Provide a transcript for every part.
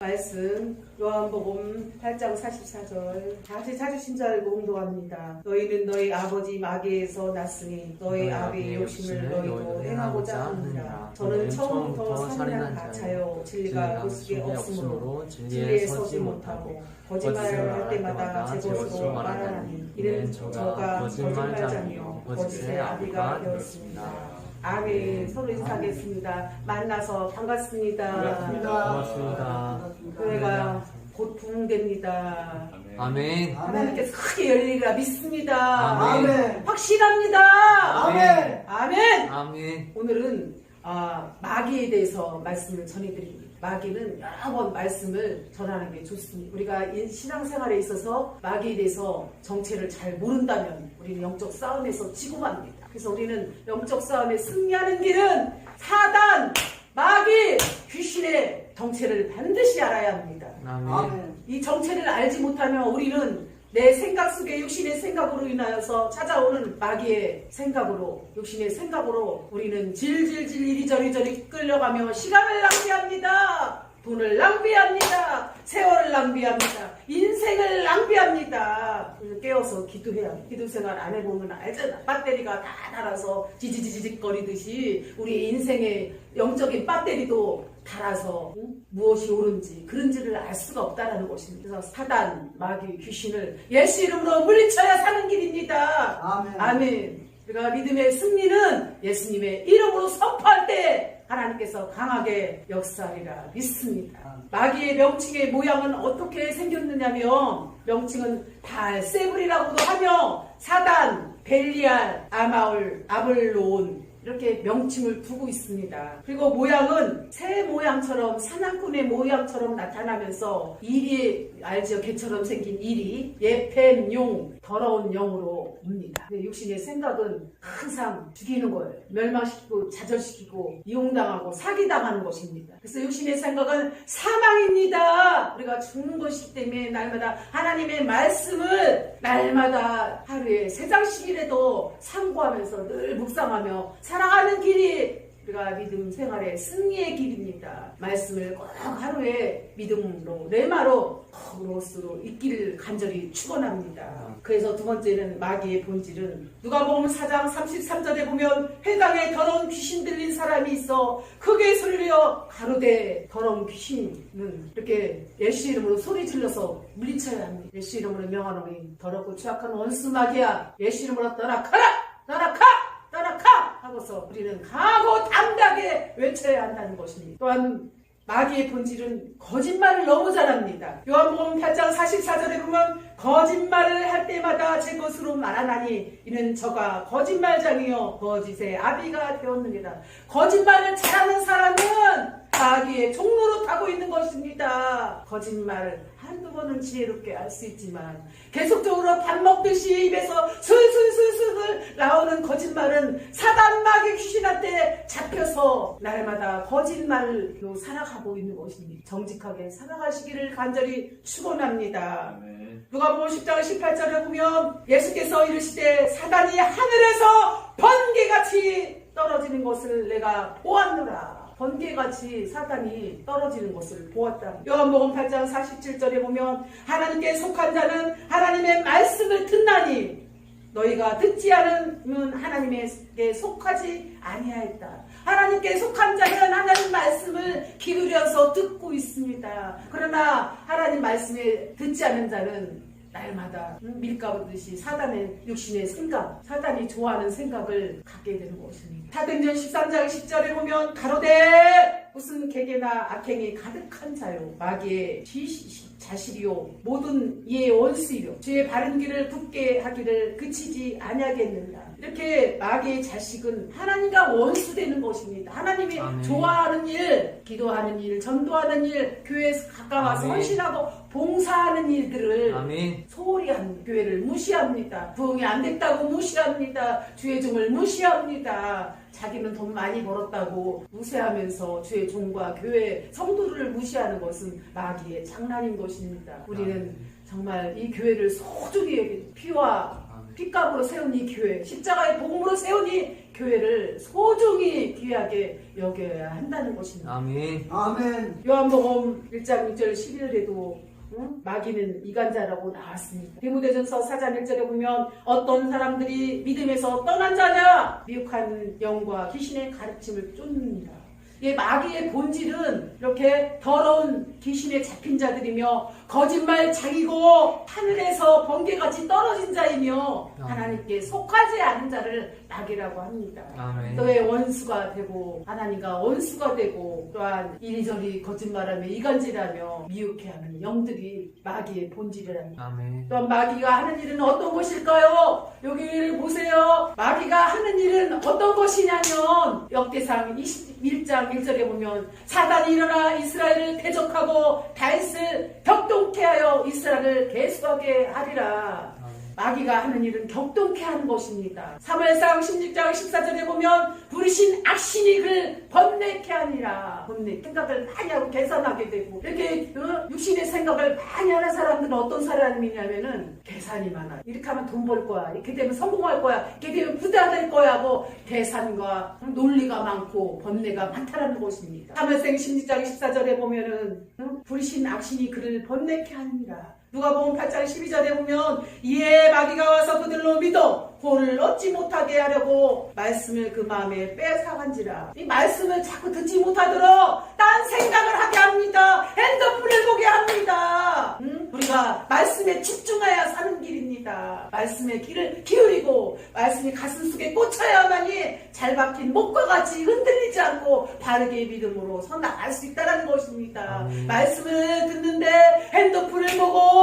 말씀 요한복음 8장 44절 다시 찾으신 줄 알고 운동합니다. 너희는 너희 아버지 마귀에서 났으니 너희 아비의 욕심을 너희도 행하고자 합니다. 저는 처음부터 살인한 가차요 진리가 그 속에 없으므로 진리에 서지 못하고 거짓말을 할 때마다 제 것으로 말하나니 이는 저가 거짓말장이요 거짓의 아비가 되었습니다. 아멘. 서로 인사하겠습니다. 만나서 반갑습니다. 반갑습니다. 교회가 곧 부흥됩니다. 아멘. 하나님께서 크게 열리리라 믿습니다. 아멘. 확실합니다. 아멘. 아멘. 아멘. 오늘은 마귀에 대해서 말씀을 전해드립니다. 마귀는 여러 번 말씀을 전하는 게 좋습니다. 우리가 신앙생활에 있어서 마귀에 대해서 정체를 잘 모른다면 우리는 영적 싸움에서 지고 맙니다. 그래서 우리는 영적 싸움에 승리하는 길은 사단, 마귀, 귀신의 정체를 반드시 알아야 합니다. 아멘. 이 정체를 알지 못하면 우리는 내 생각 속에 육신의 생각으로 인하여서 찾아오는 마귀의 생각으로, 육신의 생각으로 우리는 질질질 이리저리 끌려가며 시간을 낭비합니다. 돈을 낭비합니다. 세월을 낭비합니다. 인생을 낭비합니다. 깨어서 기도해야 합니다. 기도 생활 안 해보면 알잖아. 배터리가 다 닳아서 지지직거리듯이 우리 인생의 영적인 배터리도 닳아서 무엇이 옳은지 그런지를 알 수가 없다는 것입니다. 그래서 사단, 마귀, 귀신을 예수 이름으로 물리쳐야 사는 길입니다. 아멘. 아멘. 우리가 믿음의 승리는 예수님의 이름으로 선포할 때 하나님께서 강하게 역사하리라 믿습니다. 마귀의 명칭의 모양은 어떻게 생겼느냐면 명칭은 발세불이라고도 하며 사단, 벨리알, 아마울, 아블론 이렇게 명칭을 두고 있습니다. 그리고 모양은 새 모양처럼 사냥꾼의 모양처럼 나타나면서 이리 알죠? 개처럼 생긴 이리 예펜 용 더러운 영으로 옵니다. 육신의 생각은 항상 죽이는 거예요. 멸망시키고 좌절시키고 이용당하고 사기당하는 것입니다. 그래서 육신의 생각은 사망입니다. 우리가 죽는 것이기 때문에 날마다 하나님의 말씀을 날마다 하루에 3장씩이라도 참고하면서 늘 묵상하며 살아가는 길이 우리가 믿음 생활의 승리의 길입니다. 말씀을 꼭 하루에 믿음으로 레마로 로스로 있기를 간절히 축원합니다. 그래서 두 번째는 마귀의 본질은 누가복음 4장 33절에 보면 회당에 더러운 귀신 들린 사람이 있어 크게 소리려 가로되 더러운 귀신은 이렇게 예수 이름으로 소리 질러서 물리쳐야 합니다. 예수 이름으로 명하노니 더럽고 추악한 원수 마귀야 예수 이름으로 떠나가라 떠나가 하고서 우리는 강하고 담대하게 외쳐야 한다는 것입니다. 또한 마귀의 본질은 거짓말을 너무 잘합니다. 요한복음 8장 44절에 보면 거짓말을 할 때마다 제 것으로 말하나니 이는 저가 거짓말장이요 거짓의 아비가 되었느니라. 거짓말을 잘하는 사람은 마귀의 종로로 타고 있는 것입니다. 거짓말을 한두 번은 지혜롭게 알 수 있지만 계속적으로 밥 먹듯이 입에서 술술술술 나오는 거짓말은 사단 마귀 귀신한테 잡혀서 날마다 거짓말로 살아가고 있는 것입니다. 정직하게 살아가시기를 간절히 축원합니다. 누가복음 10장 18절에 보면 예수께서 이르시되 사단이 하늘에서 번개같이 떨어지는 것을 내가 보았노라. 번개같이 사단이 떨어지는 것을 보았다. 요한복음 8장 47절에 보면 하나님께 속한 자는 하나님의 말씀을 듣나니 너희가 듣지 않으면 하나님께 속하지 아니하였다. 하나님께 속한 자는 하나님 말씀을 기울여서 듣고 있습니다. 그러나 하나님 말씀에 듣지 않은 자는 날마다 밀가루듯이 사단의 육신의 생각, 사단이 좋아하는 생각을 갖게 되는 것입니다. 사도행전 13장 10절에 보면 가로되 무슨 계계나 악행이 가득한 자요 마귀의 자식이요 모든 이의 원수이요 주의 바른 길을 굳게 하기를 그치지 아니하겠는가. 이렇게 마귀의 자식은 하나님과 원수되는 것입니다. 하나님이 아멘. 좋아하는 일, 기도하는 일, 전도하는 일, 교회에서 가까워서 아멘. 헌신하고 봉사하는 일들을 아멘. 소홀히 하는 교회를 무시합니다. 부흥이 안 됐다고 무시합니다. 주의 종을 무시합니다. 자기는 돈 많이 벌었다고 무시하면서 주의 종과 교회 성도를 무시하는 것은 마귀의 장난인 것입니다. 우리는 정말 이 교회를 소중히 여기 피와 핏값으로 세운 이 교회, 십자가의 복음으로 세운 이 교회를 소중히 귀하게 여겨야 한다는 것입니다. 아멘. 아멘. 요한복음 1장 6절 11절에도 마귀는 이간자라고 나왔습니다. 디모데전서 4장 1절에 보면 어떤 사람들이 믿음에서 떠난 자냐 미혹한 영과 귀신의 가르침을 쫓습니다. 이 마귀의 본질은 이렇게 더러운 귀신에 잡힌 자들이며 거짓말 자기고 하늘에서 번개같이 떨어진 자이며 하나님께 속하지 않은 자를 마귀라고 합니다. 아멘. 너의 원수가 되고 하나님과 원수가 되고 또한 이리저리 거짓말하며 이간질하며 미혹해하는 영들이 마귀의 본질이랍니다. 아멘. 또한 마귀가 하는 일은 어떤 것일까요? 여기를 보세요. 마귀가 하는 일은 어떤 것이냐면 역대상 21장 1절에 보면 사단이 일어나 이스라엘을 대적하고 다윗을 격동케 하여 이스라엘을 계수하게 하리라. 마귀가 하는 일은 격동케 하는 것입니다. 사무엘상 16장 14절에 보면 부르신 악신이 그를 번뇌케 하니라. 번뇌, 생각을 많이 하고 계산하게 되고 이렇게 육신의 생각을 많이 하는 사람들은 어떤 사람이냐면은 계산이 많아. 이렇게 하면 돈 벌 거야. 이렇게 되면 성공할 거야. 이렇게 되면 부자 될 거야 하고 계산과 논리가 많고 번뇌가 많다는 것입니다. 사무엘상 16장 14절에 보면은 부르신 악신이 그를 번뇌케 하니라. 누가복음 8장 12절에 보면 이에 마귀가 와서 그들로 믿어 구원을 얻지 못하게 하려고 말씀을 그 마음에 빼앗아간지라. 이 말씀을 자꾸 듣지 못하도록 딴 생각을 하게 합니다. 핸드폰을 보게 합니다. 우리가 말씀에 집중해야 사는 길입니다. 말씀의 길을 기울이고 말씀이 가슴속에 꽂혀야만이 잘 박힌 목과 같이 흔들리지 않고 바르게 믿음으로 서나갈 수 있다는 것입니다. 말씀을 듣는데 핸드폰을 보고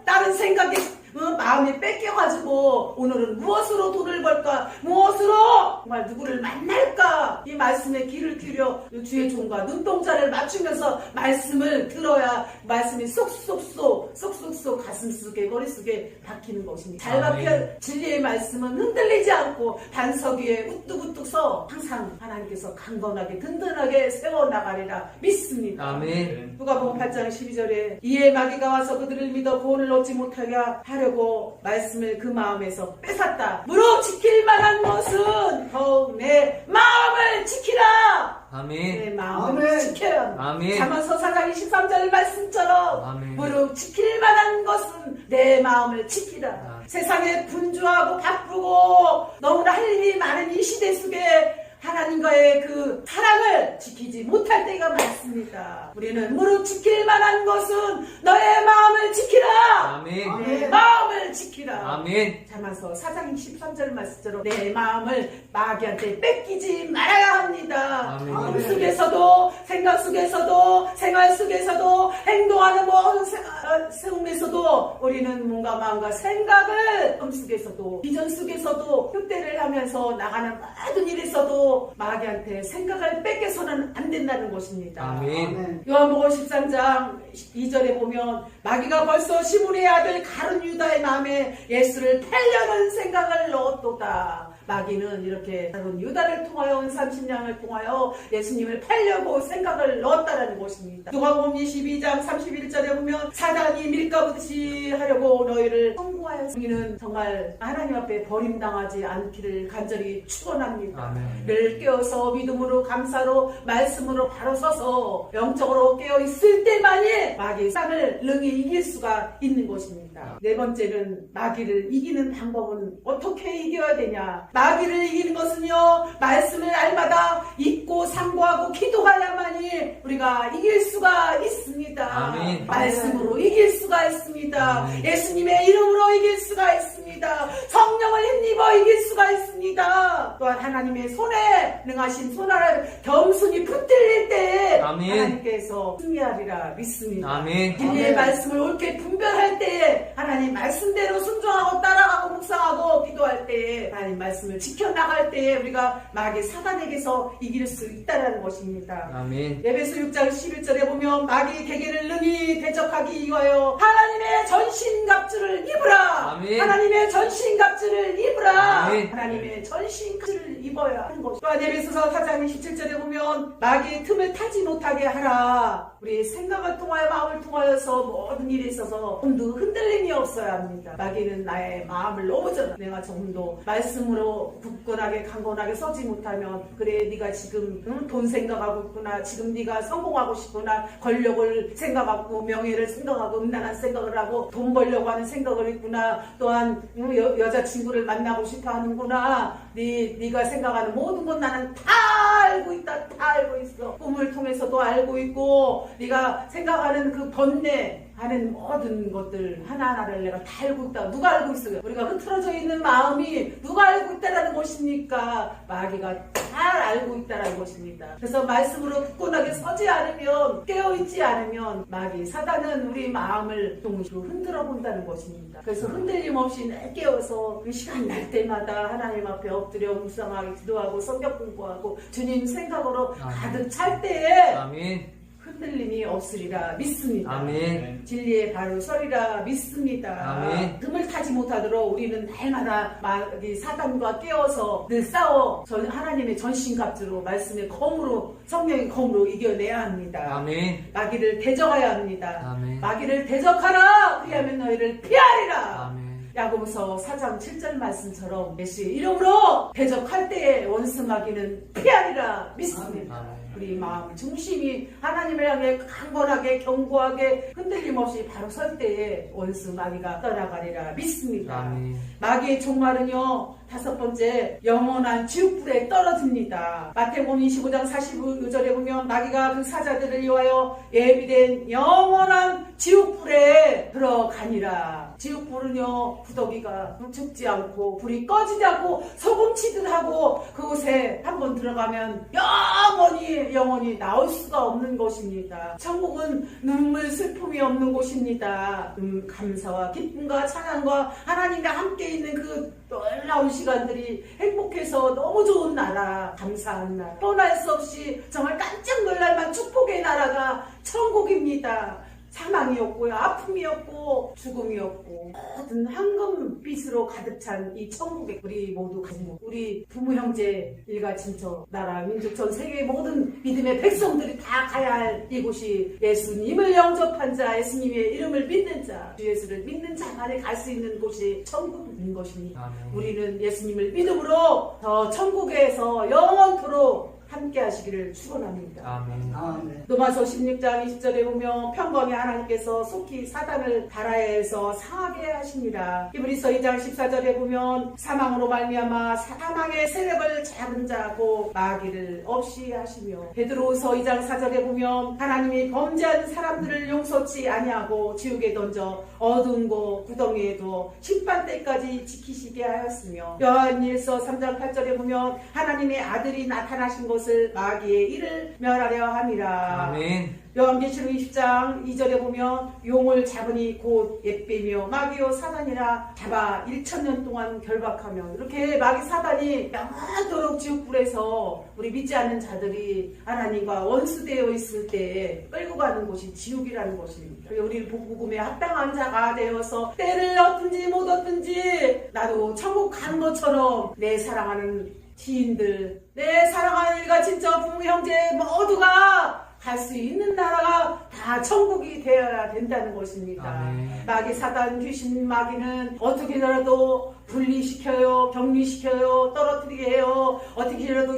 다른 생각에 마음이 뺏겨가지고 오늘은 무엇으로 돈을 벌까? 무엇으로 정말 누구를 만날까? 이 말씀에 귀를 기울여 주의 종과 눈동자를 맞추면서 말씀을 들어야 말씀이 쏙쏙쏙 가슴속에 머릿속에 박히는 것입니다. 잘 박힌 진리의 말씀은 흔들리지 않고 반석 위에 우뚝우뚝 서 항상 하나님께서 강건하게 든든하게 세워나가리라 믿습니다. 아멘. 누가복음 8장 12절에 이에 마귀가 와서 그들을 믿어 구원을 얻지 못하게 하려고 말씀을 그 마음에서 뺏었다. 무릎 지킬 만한 것은 더욱 내 마음을 지키라. 아멘. 내 마음을 아멘. 지켜야 합니다. 아멘. 자문서 4장 23절 말씀처럼 아멘. 무릎 지킬 만한 것은 내 마음을 지키라. 세상에 분주하고 바쁘고 너무나 할 일이 많은 이 시대 속에 하나님과의 그 사랑을 지키지 못할 때가 많습니다. 우리는 무릎 지킬 만한 것은 너의 마음을 지키라. 아멘. 아멘. 마음을 지키라. 아멘. 자만서 4장 23절 말씀대로 내 마음을 마귀한테 뺏기지 말아야 합니다. 아멘. 마음 속에서도 생각 속에서도 생활 속에서도 행동하는 모든 삶에서도 우리는 뭔가 마음과 생각을 속에서도 비전 속에서도 흉대를 하면서 나가는 모든 일에서도 마귀한테 생각을 뺏겨서는 안 된다는 것입니다. 아멘. 요한복음 13장 2절에 보면 마귀가 벌써 시몬의 아들 가룟 유다의 마음에 예수를 팔려는 생각을 넣었도다. 마귀는 이렇게 가룟 유다를 통하여 온 30년을 통하여 예수님을 팔려고 생각을 넣었다는 것입니다. 누가복음 22장 31절에 보면 사단이 밀가부듯이 하려고 너희를 성공하여 우리는 정말 하나님 앞에 버림당하지 않기를 간절히 축원합니다. 아멘. 늘 깨어서 믿음으로 감사로 말씀으로 바로 서서 영적으로 깨어 있을 때만이 마귀의 쌍을 능히 이길 수가 있는 것입니다. 네 번째는 마귀를 이기는 방법은 어떻게 이겨야 되냐? 마귀를 이기는 것은요, 말씀을 날마다 읽고 상고하고 기도하야만이 우리가 이길 수가 있습니다. 아멘. 말씀으로 이길 수가 있습니다. 아멘. 예수님의 이름으로 이길 수가 있습니다. 성령을 힘입어 이길 수가 있습니다. 또한 하나님의 손에 능하신 손아래 겸손히 붙들릴 때 아멘. 하나님께서 승리하리라 믿습니다. 아멘. 진리의 아멘. 말씀을 옳게 분별할 때에 하나님 말씀대로 순종하고 따라가고 묵상하고 기도할 때에 하나님 말씀을 지켜나갈 때에 우리가 마귀 사단에게서 이길 수 있다는 것입니다. 아멘. 에베소 6장 11절에 보면 마귀 계계를 능히 대적하기 위하여 하나님의 전신갑주를 입으라. 아멘. 하나님의 전신갑주를 입으라. 아멘. 하나님의 하나님의 전신을 입어야 하는 것이다. 또한 에베소서 4장 17절에 보면 마귀의 틈을 타지 못하게 하라. 우리 생각을 통하여 마음을 통하여서 모든 일에 있어서 좀도 흔들림이 없어야 합니다. 마귀는 나의 마음을 넘어져라. 내가 좀도 말씀으로 굳건하게 강건하게 서지 못하면 그래 네가 지금 돈 생각하고 있구나. 지금 네가 성공하고 싶구나. 권력을 생각하고 명예를 생각하고 음란한 생각을 하고 돈 벌려고 하는 생각을 했구나. 또한 여자친구를 만나고 싶어 하는구나. 네가 생각하는 모든 것 나는 다 알고 있다. 다 알고 있어. 꿈을 통해서도 알고 있고 네가 생각하는 그 번뇌 하는 모든 것들 하나하나를 내가 다 알고 있다. 누가 알고 있어요? 우리가 흐트러져 있는 마음이 누가 알고 있다라는 것입니까? 마귀가 잘 알고 있다라는 것입니다. 그래서 말씀으로 굳건하게 서지 않으면 깨어있지 않으면 마귀 사단은 우리 마음을 동시로 흔들어 본다는 것입니다. 그래서 흔들림 없이 늘 깨어서 그 시간 날 때마다 하나님 앞에 엎드려 묵상하게 기도하고 성경 공부하고 주님 생각으로 가득 찰 때에 아멘. 흔들림이 없으리라 믿습니다. 아멘. 진리의 바로 서리라 믿습니다. 아멘. 틈을 타지 못하도록 우리는 날마다 사단과 깨어서 늘 싸워 하나님의 전신갑주로 말씀의 검으로 성령의 검으로 이겨내야 합니다. 아멘. 마귀를 대적해야 합니다. 아멘. 마귀를 대적하라. 그리하면 너희를 피하리라. 아멘. 야고보서 4장 7절 말씀처럼 예수의 이름으로 대적할 때에 원수 마귀는 피하리라 믿습니다. 아멘. 우리 마음 중심이 하나님을 향해 강건하게 견고하게 흔들림 없이 바로 설 때에 원수 마귀가 떠나가리라 믿습니다. 아멘. 마귀의 종말은요 5번째 영원한 지옥불에 떨어집니다. 마태복음 25장 45절에 보면 마귀가 그 사자들을 위하여 예비된 영원한 지옥불에 들어가니라. 지옥불은요 구더기가 죽지 않고 불이 꺼지지 않고 소금치듯 하고 그곳에 한번 들어가면 영원히 나올 수가 없는 곳입니다. 천국은 눈물 슬픔이 없는 곳입니다. 감사와 기쁨과 찬양과 하나님과 함께 있는 그 놀라운 시간들이 행복해서 너무 좋은 나라, 감사한 나라, 떠날 수 없이 정말 깜짝 놀랄만 축복의 나라가 천국입니다. 사망이 없고요, 아픔이 없고 죽음이 없고 모든 황금빛으로 가득 찬 이 천국에 우리 모두 가족, 우리 부모 형제 일가 친척 나라 민족 전 세계의 모든 믿음의 백성들이 다 가야 할 이곳이 예수님을 영접한 자, 예수님의 이름을 믿는 자, 주 예수를 믿는 자만이 갈 수 있는 곳이 천국인 것입니다. 아멘. 우리는 예수님을 믿음으로 더 천국에서 영원토록 함께 하시기를 축원합니다. 아멘. 로마서 16장 20절에 보면 평범히 하나님께서 속히 사단을 달아해서 상하게 하십니다. 히브리서 2장 14절에 보면 사망으로 말미암아 사망의 세력을 잡은 자고 마귀를 없이 하시며 베드로후서 2장 4절에 보면 하나님이 범죄한 사람들을 용서치 아니하고 지옥에 던져 어두운 곳 구덩이에도 심판 때까지 지키시게 하였으며 요한일서 3장 8절에 보면 하나님의 아들이 나타나신 것을 마귀의 일을 멸하려 함이라. 아멘. 요한계시록 20장 2절에 보면 용을 잡으니 곧 옛뱀이요 마귀요 사단이라 잡아 1000년 동안 결박하며 이렇게 마귀 사단이 영원토록 지옥불에서 우리 믿지 않는 자들이 하나님과 원수되어 있을 때 끌고 가는 곳이 지옥이라는 것입니다. 우리를 복음에 합당한 자가 되어서 때를 얻든지 못 얻든지 나도 천국 가는 것처럼 내 사랑하는 지인들, 내 사랑하는 일가 친척 부모 형제 모두가 갈 수 있는 나라가 다 천국이 되어야 된다는 것입니다. 아멘. 마귀 사단 귀신 마귀는 어떻게 해서라도 분리시켜요, 격리시켜요, 떨어뜨리게 해요, 어떻게 해서라도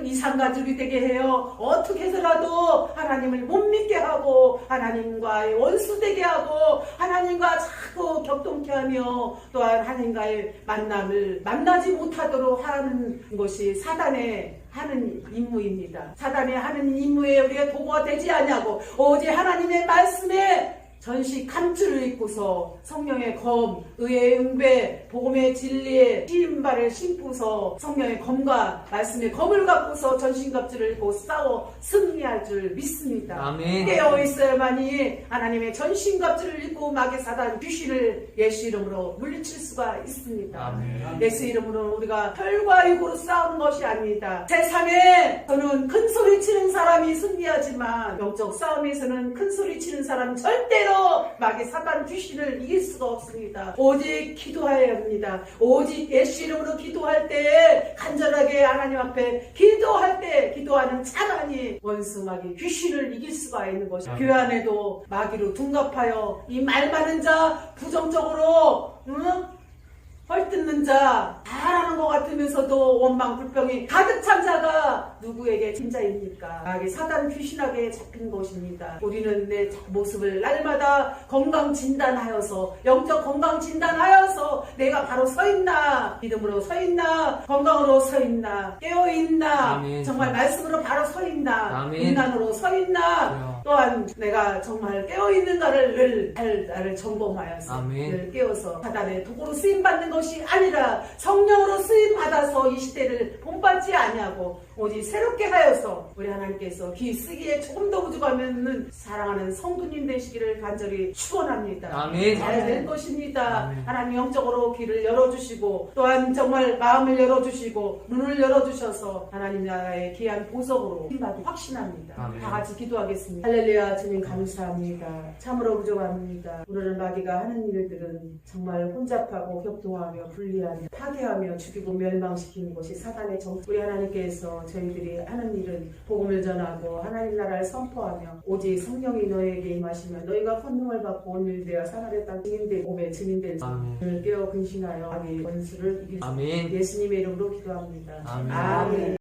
이상가족이 되게 해요, 어떻게 해서라도 하나님을 못 믿게 하고 하나님과의 원수되게 하고 하나님과 자꾸 격동케 하며 또한 하나님과의 만남을 만나지 못하도록 하는 것이 사단의 하는 임무입니다. 사단의 하는 임무에 우리가 도구가 되지 않냐고 오직 하나님의 말씀에 전시 감추를 입고서 성령의 검, 의의 응배, 복음의 진리의 신발을 신고서 성령의 검과 말씀의 검을 갖고서 전신갑주를 입고 싸워 승리할 줄 믿습니다. 아멘. 깨어 있어야만이 하나님의 전신갑주를 입고 마귀 사단 귀신을 예수 이름으로 물리칠 수가 있습니다. 아멘. 예수 이름으로 우리가 혈과 육으로 싸우는 것이 아닙니다. 세상에서는 큰 소리 치는 사람이 승리하지만 영적 싸움에서는 큰 소리 치는 사람 절대로 해도 마귀 사단 귀신을 이길 수가 없습니다. 오직 기도해야 합니다. 오직 예수 이름으로 기도할 때 간절하게 하나님 앞에 기도할 때 기도하는 자만이 원수 마귀 귀신을 이길 수가 있는 것이 교회 안에도 마귀로 둔갑하여 이 말 많은 자 부정적으로 헐뜯는 자, 잘하는 것 같으면서도 원망, 불평이 가득 찬 자가 누구에게 진자입니까? 마귀 사단 귀신에게 잡힌 것입니다. 우리는 내 모습을 날마다 건강 진단하여서, 영적 건강 진단하여서 내가 바로 서 있나, 믿음으로 서 있나, 건강으로 서 있나, 깨어 있나, 아멘. 정말 말씀으로 바로 서 있나, 아멘. 인간으로 서 있나, 또한 내가 정말 깨어 있는가를 늘 나를 점검하여서 아멘. 늘 깨어서 사단의 도구로 쓰임 받는 것이 아니라 성령으로 쓰임 받아서 이 시대를 본받지 아니하고 오직 새롭게 하여서 우리 하나님께서 귀 쓰기에 조금 더 부족하면은 사랑하는 성도님 되시기를 간절히 축원합니다. 아멘. 잘 될 것입니다. 아멘. 하나님 영적으로 귀를 열어주시고 또한 정말 마음을 열어주시고 눈을 열어주셔서 하나님 나라의 귀한 보석으로 힘받기 확신합니다. 아멘. 다 같이 기도하겠습니다. 할렐루야 주님 감사합니다. 참으로 부족합니다. 우리는 마귀가 하는 일들은 정말 혼잡하고 격동하며 분리하며 파괴하며 죽이고 멸망시키는 것이 사단의 정. 우리 하나님께서 저희들이 하는 일은 복음을 전하고 하나님 나라를 선포하며 오직 성령이 너에게 임하시면 너희가 권능을 받고 온 일되어 사나의 땅 증인될 몸에 증인될 을 깨어 근신하여 마귀 원수를 이길 수 아멘. 예수님의 이름으로 기도합니다. 아멘. 아멘.